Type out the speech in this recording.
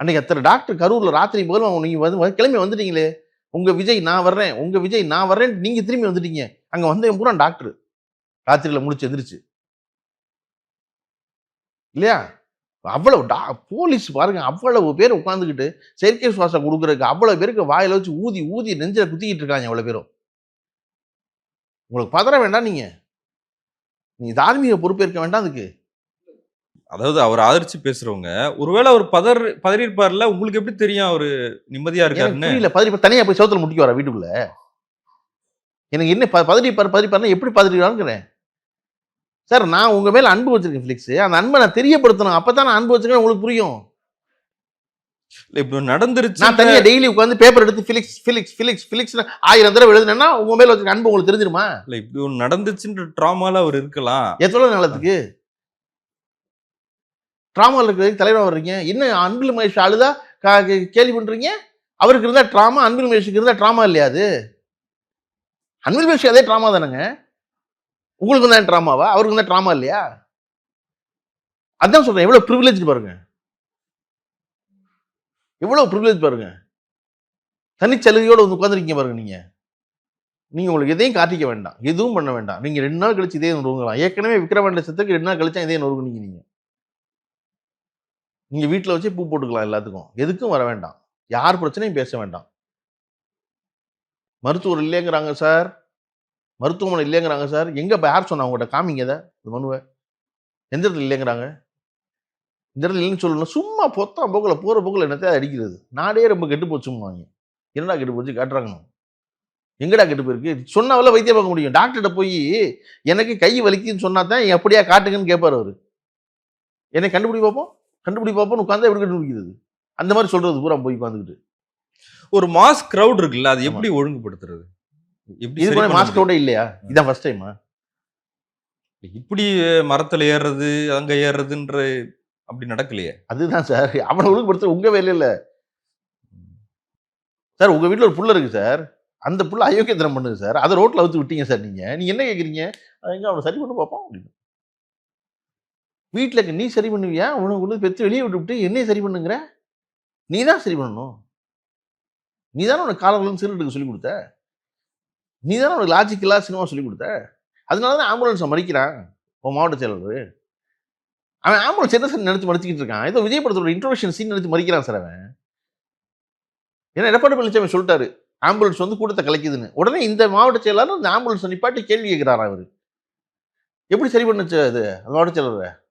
அன்னைக்கு அத்தனை டாக்டர் கரூர்ல ராத்திரி பகலும் நீங்க கிளம்பி வந்துட்டீங்களே, உங்க விஜய் நான் வர்றேன், உங்க விஜய் நான் வர்றேன், நீங்க திரும்பி வந்துட்டீங்க. அங்க வந்தவன் பூரா டாக்டர் ராத்திரியில முடிச்சு எந்திரிச்சு இல்லையா? அவ்வளவு போலீஸ் பாருங்க, அவ்வளவு பேர் உட்கார்ந்துகிட்டு செயற்கை சுவாசம் கொடுக்கறதுக்கு அவ்வளவு பேருக்கு வாயில வச்சு ஊதி ஊதி நெஞ்சில குத்திக்கிட்டு இருக்காங்க அவ்வளவு பேரும். உங்களுக்கு பதற வேண்டாம், நீங்க தார்மீக பொறுப்பேற்க வேண்டாம் அதுக்கு. அதாவது அவர் ஆதரிச்சு பேசுறவங்க ஒருவேளை அவர் பதறியிருப்பார்ல, உங்களுக்கு எப்படி தெரியும் அவரு நிம்மதியா இருக்காருன்னு? புரியல. தனியா போய் சவுத்துல முட்டிக்கு வர வீட்டுக்குள்ள எனக்கு என்ன பதறிப்பாருன்னா எப்படி பதறிவாருங்கிறேன் சார். நான் உங்க மேல அன்பு வச்சிருக்கேன் ஃபிலிக்ஸ், அந்த அன்பை நான் தெரியப்படுத்தணும். அப்பதான் நான் அன்பு வச்சிருக்கேன் உங்களுக்கு புரியும். இப்ப நடந்துருச்சு. நான் தனியா டெய்லி உட்காந்து பேப்பர் எடுத்து ஃபிலிக்ஸ் ஃபிலிக்ஸ் ஃபிலிக்ஸ் ஃபிலிக்ஸ் 1000 தடவை எழுதுனேன்னா உங்க மேல வச்சிருக்க அன்பு உங்களுக்கு தெரிஞ்சிருமா? இல்ல இப்படி ஒன்று நடந்துச்சுன்ற ட்ராமால அவர் இருக்கலாம். எவ்வளவு நாளத்துக்கு ட்ராமாவில் இருக்கிறதுக்கு தலைவராக வர்றீங்க? என்ன அன்பில் மகேஷ் அழுதா கேள்வி பண்றீங்க? அவருக்கு இருந்தா ட்ராமா, அன்பில் மகேஷுக்கு இருந்தா ட்ராமா இல்லையா? அது அன்பில் மகேஷ் அதே ட்ராமா தானேங்க. உங்களுக்கு தான் ட்ராமாவா? அவருக்கு தான் ட்ராமா இல்லையா? அதான் சொல்றேன், எவ்வளவு ப்ரிவிலேஜ் பாருங்க, எவ்வளவு ப்ரிவிலேஜ் பாருங்க. தனிச்சலுகையோட வந்து உட்காந்துருக்கீங்க பாருங்க. நீங்க உங்களுக்கு எதையும் காட்டிக்க வேண்டாம், எதுவும் பண்ண வேண்டாம். நீங்க 2 நாள் கழிச்சு இதே நொறுங்கலாம். ஏற்கனவே விக்ரவாண்டி செத்துக்கு 2 நாள் கழிச்சா இதே நொறுங்குனீங்க. நீங்க வீட்டில் வச்சு பூ போட்டுக்கலாம் எல்லாத்துக்கும், எதுக்கும் வர வேண்டாம், யார் பிரச்சனையும் பேச வேண்டாம். மருத்துவர் இல்லைங்கிறாங்க சார், மருத்துவமனை இல்லைங்கிறாங்க சார். எங்க யார் சொன்னா உங்கள்கிட்ட? காமிங்க இதை, மனுவை. எந்த இடத்துல இல்லைங்கிறாங்க? இந்த இடத்துல இல்லைன்னு சொல்லணும். சும்மா பொத்தா போக்கில் போகிற போக்கில் என்னத்தையாவது அடிக்கிறது. நாடே ரொம்ப கெட்டு போச்சும்பாங்க. என்னடா கெட்டு போச்சு காட்டுறாங்க. எங்கடா கெட்டு போயிருக்கு? சொன்னாவெல்ல வைத்தியம் பார்க்க முடியும். டாக்டர்கிட்ட போய் எனக்கு கை வலிக்குதுன்னு சொன்னா தான் எப்படியா காட்டுங்கன்னு கேட்பார் அவர். என்னை கண்டுபிடி பார்ப்போம்னு உட்காந்தா எப்படி கண்டுபிடிக்கிறது? அந்த மாதிரி சொல்றது பூரா போய் உட்காந்துக்கிட்டு. ஒரு மாஸ் கிரவுட் இருக்குல்ல, அது எப்படி ஒழுங்குபடுத்துறது? இது மாஸ் கிரவுடே இல்லையா? இதான் ஃபர்ஸ்ட் டைமா? இப்படி மரத்துல ஏறுறது அங்க ஏறுறதுன்ற அப்படி நடக்கலையே. அதுதான் சார், அவனை ஒழுங்குபடுத்த உங்க வேலையில இல்ல சார். உங்க வீட்டுல ஒரு புள்ள இருக்கு சார், அந்த புள்ள அயோக்கியத்தனம் பண்ணுது சார், அதை ரோட்ல அவுத்து விட்டீங்க சார். நீங்க என்ன கேட்குறீங்க? எங்க அவனை சரி பண்ண பார்ப்போம் அப்படின்னு. வீட்டில் நீ சரி பண்ணுவியா? உனக்கு பெற்று வெளியே விட்டு என்னைய சரி பண்ணுங்கிற? நீ தான் சரி பண்ணணும். நீ தானே உனக்கு காலங்களும் சீரட்டுக்கு சொல்லிக் கொடுத்த. நீ தானே உனக்கு லாஜிக்கலா சினிமா சொல்லிக் கொடுத்த. அதனால தான் ஆம்புலன்ஸை மறிக்கிறான் உன் மாவட்ட செயலர். அவன் ஆம்புலன்ஸ் என்ன சார் நினைச்சு மறைச்சிக்கிட்டு இருக்கான்? ஏதோ விஜய் படத்தோட இன்ட்ரோடக்ஷன் சீன் நினைச்சு மறிக்கிறான் சார் அவன். ஏன்னா எடப்பாடி பழனிசாமி சொல்லிட்டாரு ஆம்புலன்ஸ் வந்து கூட்டத்தை கலைக்குதுன்னு. உடனே இந்த மாவட்ட செயலாளர் அந்த ஆம்புலன்ஸ் நிப்பாட்டி கேள்வி கேட்கிறாரா அவரு? எப்படி சரி பண்ணுச்சு அது மாவட்ட செயலர்?